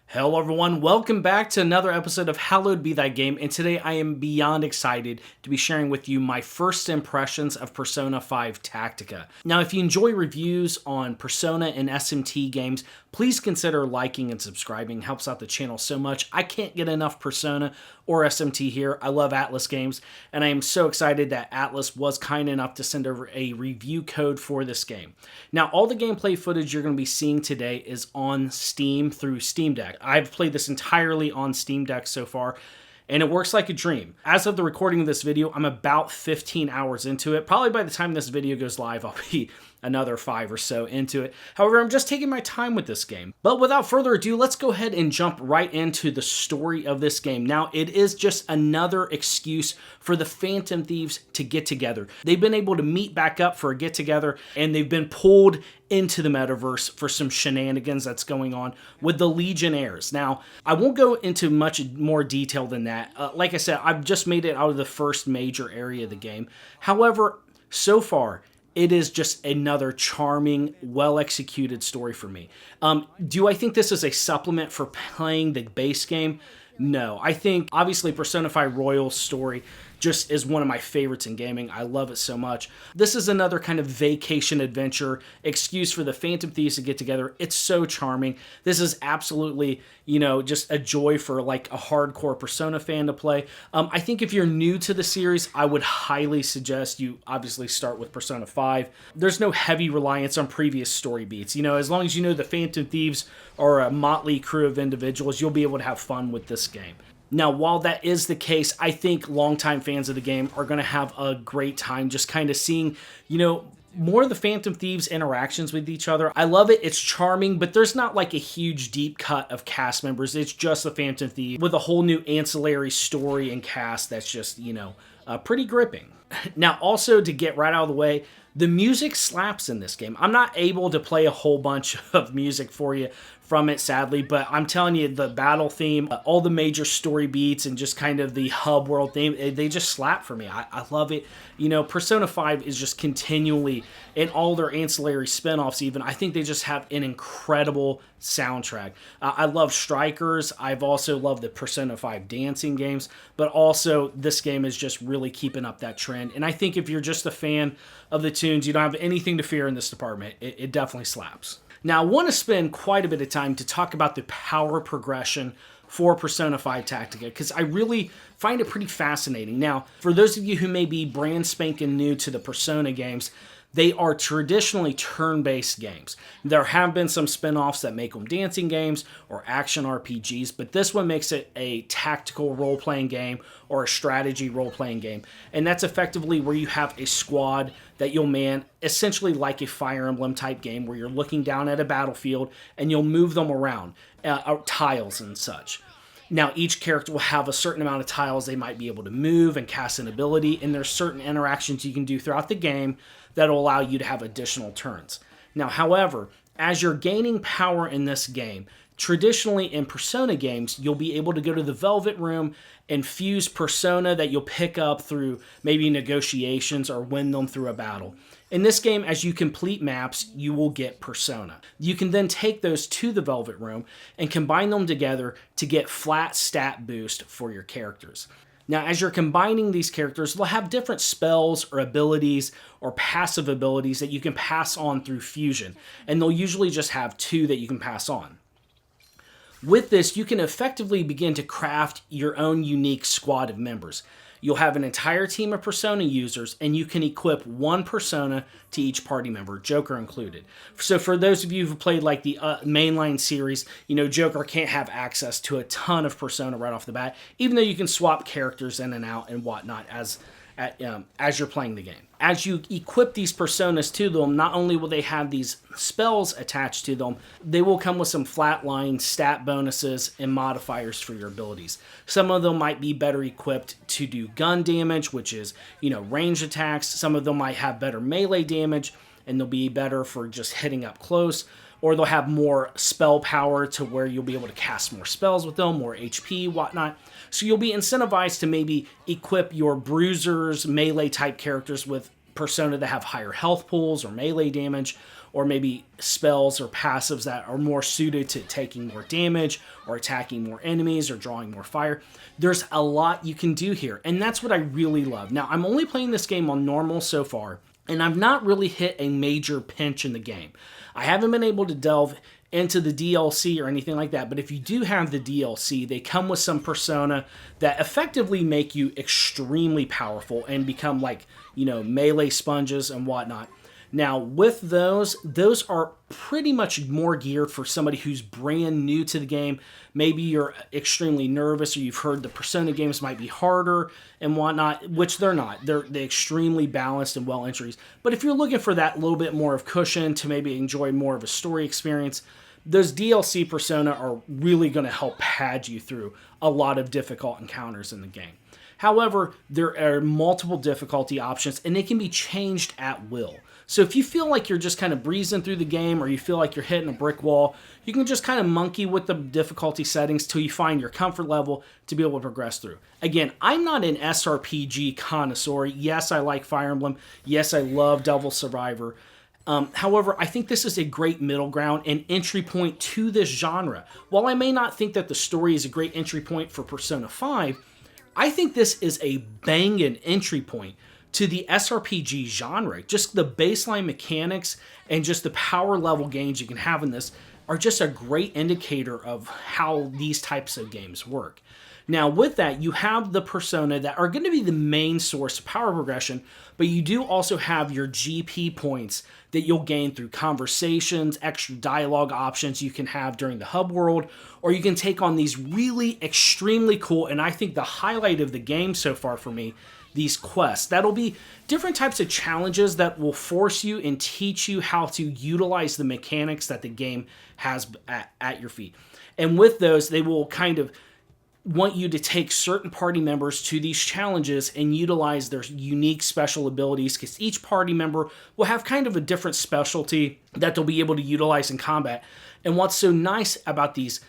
Hello everyone, welcome back to another episode of Hallowed Be Thy Game, and today I am beyond excited to be sharing with you my first impressions of Persona 5 Tactica. Now, if you enjoy reviews on Persona and SMT games, please consider liking and subscribing. It helps out the channel so much. I can't get enough Persona or SMT here. I love Atlas games, and I am so excited that Atlas was kind enough to send over a review code for this game. Now, all the gameplay footage you're going to be seeing today is on Steam through Steam Deck. I've played this entirely on Steam Deck so far, and it works like a dream. As of the recording of this video, I'm about 15 hours into it. Probably by the time this video goes live, I'll be another 5 or so into it. However, I'm just taking my time with this game. But without further ado, let's go ahead and jump right into the story of this game. Now, it is just another excuse for the Phantom Thieves to get together. They've been able to meet back up for a get-together, and they've been pulled into the metaverse for some shenanigans that's going on with the Legionnaires. Now, I won't go into much more detail than that. Like I said, I've just made it out of the first major area of the game. However, so far, it is just another charming, well-executed story for me. Do I think this is a supplement for playing the base game? No. I think, obviously, Persona 5 Royal's story just is one of my favorites in gaming. I love it so much. This is another kind of vacation adventure excuse for the Phantom Thieves to get together. It's so charming. This is absolutely, just a joy for like a hardcore Persona fan to play. I think if you're new to the series, I would highly suggest you obviously start with Persona 5. There's no heavy reliance on previous story beats. As long as you know the Phantom Thieves are a motley crew of individuals, you'll be able to have fun with this game. Now, while that is the case, I think longtime fans of the game are going to have a great time just kind of seeing, more of the Phantom Thieves' interactions with each other. I love it. It's charming, but there's not like a huge deep cut of cast members. It's just the Phantom Thieves with a whole new ancillary story and cast that's just, pretty gripping. Now, also to get right out of the way, the music slaps in this game. I'm not able to play a whole bunch of music for you from it, sadly, but I'm telling you, the battle theme, all the major story beats, and just kind of the hub world theme, they just slap for me. I love it. Persona 5 is just continually, in all their ancillary spinoffs even, I think they just have an incredible soundtrack. I love Strikers. I've also loved the Persona 5 dancing games, but also this game is just really keeping up that trend. And I think if you're just a fan of the tunes, you don't have anything to fear in this department. It definitely slaps. Now, I want to spend quite a bit of time to talk about the power progression for Persona 5 Tactica, because I really find it pretty fascinating. Now, for those of you who may be brand spanking new to the Persona games, they are traditionally turn-based games. There have been some spin-offs that make them dancing games or action RPGs, but this one makes it a tactical role-playing game or a strategy role-playing game. And that's effectively where you have a squad that you'll man, essentially like a Fire Emblem type game where you're looking down at a battlefield and you'll move them around, tiles and such. Now, each character will have a certain amount of tiles they might be able to move and cast an ability, and there's certain interactions you can do throughout the game that will allow you to have additional turns. Now, however, as you're gaining power in this game, traditionally in Persona games, you'll be able to go to the Velvet Room and fuse Persona that you'll pick up through maybe negotiations or win them through a battle. In this game, as you complete maps, you will get Persona. You can then take those to the Velvet Room and combine them together to get flat stat boost for your characters. Now, as you're combining these characters, they'll have different spells or abilities or passive abilities that you can pass on through fusion, and they'll usually just have 2 that you can pass on. With this, you can effectively begin to craft your own unique squad of members. You'll have an entire team of Persona users, and you can equip 1 Persona to each party member, Joker included. So for those of you who played like the mainline series, Joker can't have access to a ton of Persona right off the bat, even though you can swap characters in and out and whatnot as you're playing the game. As you equip these personas to them, not only will they have these spells attached to them, they will come with some flatline stat bonuses and modifiers for your abilities. Some of them might be better equipped to do gun damage, which is, range attacks. Some of them might have better melee damage, and they'll be better for just hitting up close. Or they'll have more spell power to where you'll be able to cast more spells with them, more HP, whatnot. So you'll be incentivized to maybe equip your bruisers, melee type characters with persona that have higher health pools or melee damage, or maybe spells or passives that are more suited to taking more damage or attacking more enemies or drawing more fire. There's a lot you can do here, and that's what I really love. Now, I'm only playing this game on normal so far, and I've not really hit a major pinch in the game. I haven't been able to delve into the DLC or anything like that, but if you do have the DLC, they come with some persona that effectively make you extremely powerful and become like, melee sponges and whatnot. Now, with those are pretty much more geared for somebody who's brand new to the game. Maybe you're extremely nervous, or you've heard the Persona games might be harder and whatnot, which they're not. They're extremely balanced and well entries. But if you're looking for that little bit more of cushion to maybe enjoy more of a story experience, those DLC Persona are really going to help pad you through a lot of difficult encounters in the game. However, there are multiple difficulty options, and they can be changed at will. So if you feel like you're just kind of breezing through the game, or you feel like you're hitting a brick wall, you can just kind of monkey with the difficulty settings till you find your comfort level to be able to progress through. Again, I'm not an SRPG connoisseur. Yes, I like Fire Emblem. Yes, I love Devil Survivor. However, I think this is a great middle ground and entry point to this genre. While I may not think that the story is a great entry point for Persona 5, I think this is a banging entry point to the SRPG genre. Just the baseline mechanics and just the power level gains you can have in this are just a great indicator of how these types of games work. Now, with that, you have the persona that are going to be the main source of power progression, but you do also have your GP points that you'll gain through conversations, extra dialogue options you can have during the hub world, or you can take on these really extremely cool, and I think the highlight of the game so far for me, these quests. That'll be different types of challenges that will force you and teach you how to utilize the mechanics that the game has at your feet. And with those, they will kind of want you to take certain party members to these challenges and utilize their unique special abilities, because each party member will have kind of a different specialty that they'll be able to utilize in combat. And what's so nice about these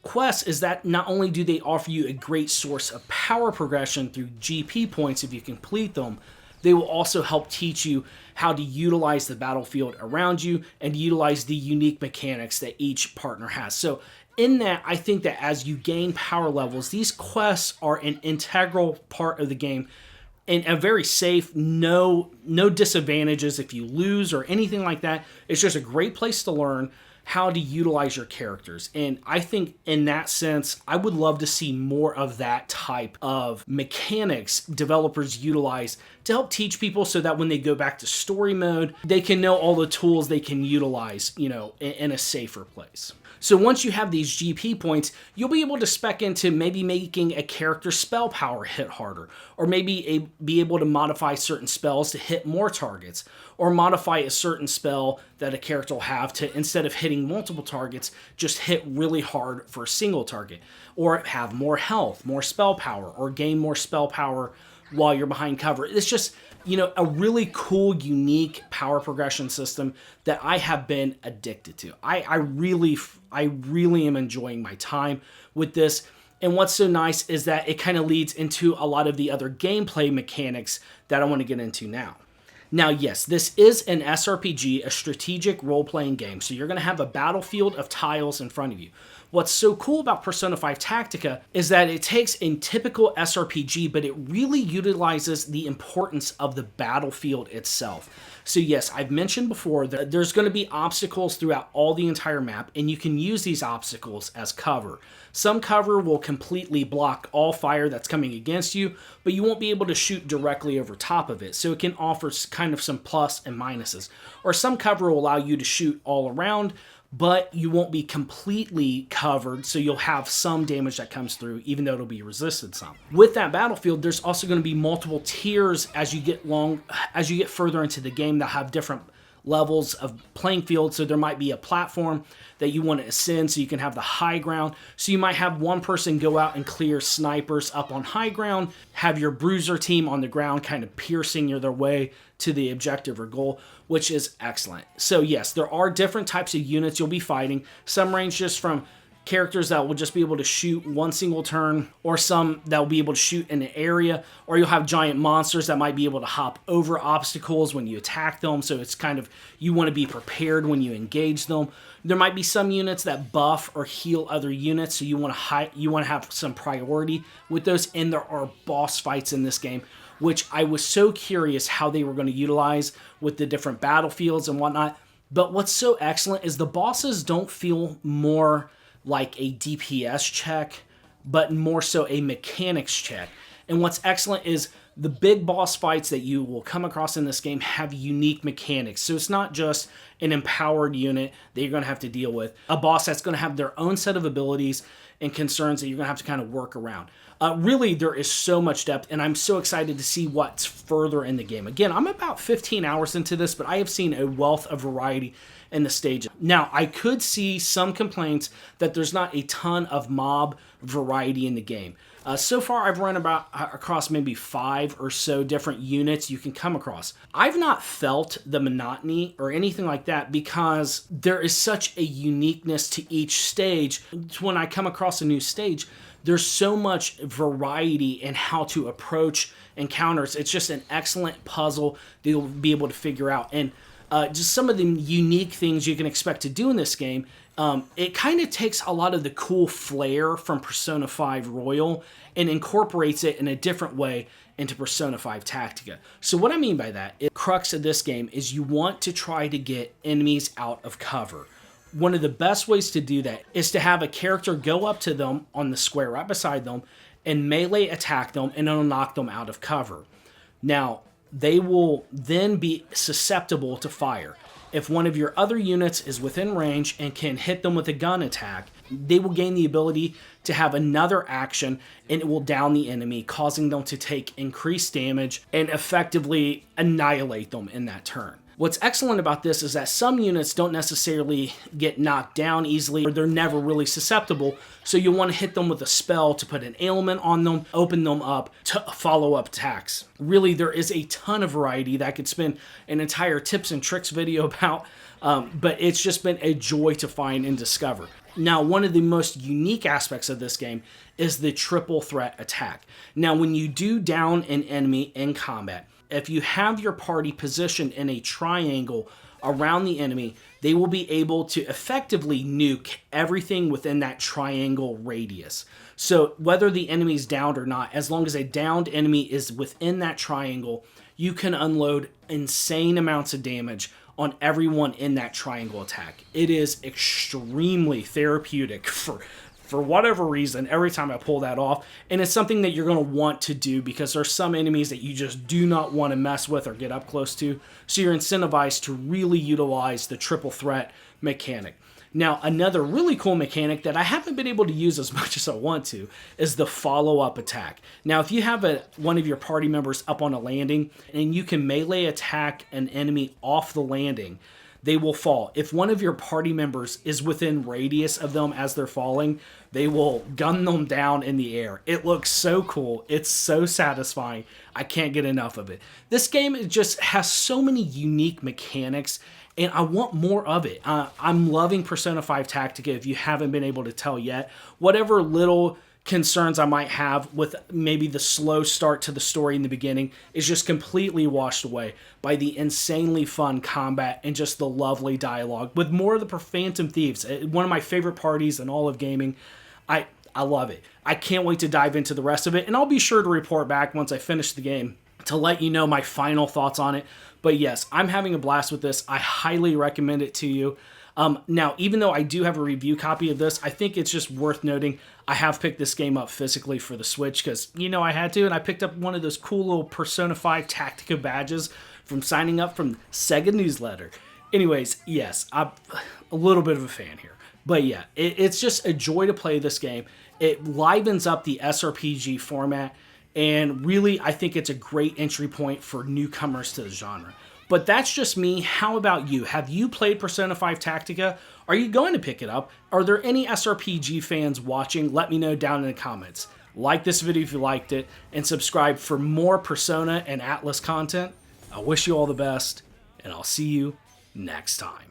quests is that not only do they offer you a great source of power progression through GP points if you complete them, they will also help teach you how to utilize the battlefield around you and utilize the unique mechanics that each partner has. So in that, I think that as you gain power levels, these quests are an integral part of the game and a very safe, no disadvantages if you lose or anything like that. It's just a great place to learn how to utilize your characters. And I think in that sense, I would love to see more of that type of mechanics developers utilize to help teach people, so that when they go back to story mode, they can know all the tools they can utilize, in a safer place. So once you have these GP points, you'll be able to spec into maybe making a character's spell power hit harder, or maybe be able to modify certain spells to hit more targets, or modify a certain spell that a character will have to, instead of hitting multiple targets, just hit really hard for a single target, or have more health, more spell power, or gain more spell power while you're behind cover. It's just, a really cool, unique power progression system that I have been addicted to. I really am enjoying my time with this. And what's so nice is that it kind of leads into a lot of the other gameplay mechanics that I want to get into now. Now, yes, this is an SRPG, a strategic role-playing game, so you're going to have a battlefield of tiles in front of you. What's so cool about Persona 5 Tactica is that it takes a typical SRPG, but it really utilizes the importance of the battlefield itself. So yes, I've mentioned before that there's going to be obstacles throughout all the entire map, and you can use these obstacles as cover. Some cover will completely block all fire that's coming against you, but you won't be able to shoot directly over top of it, so it can offer kind of some plus and minuses. Or some cover will allow you to shoot all around, but you won't be completely covered, so you'll have some damage that comes through, even though it'll be resisted some. With that battlefield, there's also going to be multiple tiers as you get further into the game that have different levels of playing field. So there might be a platform that you want to ascend so you can have the high ground. So you might have one person go out and clear snipers up on high ground, have your bruiser team on the ground kind of piercing their way to the objective or goal, which is excellent. So yes, there are different types of units you'll be fighting. Some range just from characters that will just be able to shoot one single turn, or some that will be able to shoot in an area, or you'll have giant monsters that might be able to hop over obstacles when you attack them, so it's kind of, you want to be prepared when you engage them. There might be some units that buff or heal other units, so you want to have some priority with those, and there are boss fights in this game, which I was so curious how they were going to utilize with the different battlefields and whatnot. But what's so excellent is the bosses don't feel more like a DPS check, but more so a mechanics check. And what's excellent is the big boss fights that you will come across in this game have unique mechanics. So it's not just an empowered unit that you're going to have to deal with. A boss that's going to have their own set of abilities and concerns that you're going to have to kind of work around. Really, there is so much depth, and I'm so excited to see what's further in the game. Again, I'm about 15 hours into this, but I have seen a wealth of variety in the stages. Now, I could see some complaints that there's not a ton of mob variety in the game. So far, I've run across maybe 5 or so different units you can come across. I've not felt the monotony or anything like that because there is such a uniqueness to each stage. When I come across a new stage, there's so much variety in how to approach encounters. It's just an excellent puzzle that you'll be able to figure out. And just some of the unique things you can expect to do in this game, it kind of takes a lot of the cool flair from Persona 5 Royal and incorporates it in a different way into Persona 5 Tactica. So what I mean by that, the crux of this game is you want to try to get enemies out of cover. One of the best ways to do that is to have a character go up to them on the square right beside them and melee attack them, and it'll knock them out of cover. Now, they will then be susceptible to fire. If one of your other units is within range and can hit them with a gun attack, they will gain the ability to have another action, and it will down the enemy, causing them to take increased damage and effectively annihilate them in that turn. What's excellent about this is that some units don't necessarily get knocked down easily, or they're never really susceptible, so you want to hit them with a spell to put an ailment on them, open them up to follow-up attacks. Really, there is a ton of variety that I could spend an entire tips and tricks video about, but it's just been a joy to find and discover. Now, one of the most unique aspects of this game is the triple threat attack. Now, when you do down an enemy in combat, if you have your party positioned in a triangle around the enemy, they will be able to effectively nuke everything within that triangle radius. So whether the enemy's downed or not, as long as a downed enemy is within that triangle, you can unload insane amounts of damage on everyone in that triangle attack. It is extremely therapeutic for whatever reason, every time I pull that off. And it's something that you're going to want to do because there's some enemies that you just do not want to mess with or get up close to. So you're incentivized to really utilize the triple threat mechanic. Now, another really cool mechanic that I haven't been able to use as much as I want to is the follow-up attack. Now, if you have one of your party members up on a landing and you can melee attack an enemy off the landing, they will fall. If one of your party members is within radius of them as they're falling, they will gun them down in the air. It looks so cool. It's so satisfying. I can't get enough of it. This game just has so many unique mechanics, and I want more of it. I'm loving Persona 5 Tactica, if you haven't been able to tell yet. Whatever little concerns I might have with maybe the slow start to the story in the beginning is just completely washed away by the insanely fun combat and just the lovely dialogue with more of the Phantom Thieves. One of my favorite parties in all of gaming. I love it. I can't wait to dive into the rest of it, and I'll be sure to report back once I finish the game to let you know my final thoughts on it. But yes, I'm having a blast with this. I highly recommend it to you. Now, even though I do have a review copy of this, I think it's just worth noting I have picked this game up physically for the Switch because, I had to, and I picked up one of those cool little Persona 5 Tactica badges from signing up from Sega Newsletter. Anyways, yes, I'm a little bit of a fan here. But yeah, it's just a joy to play this game. It livens up the SRPG format, and really, I think it's a great entry point for newcomers to the genre. But that's just me. How about you? Have you played Persona 5 Tactica? Are you going to pick it up? Are there any SRPG fans watching? Let me know down in the comments. Like this video if you liked it, and subscribe for more Persona and Atlas content. I wish you all the best, and I'll see you next time.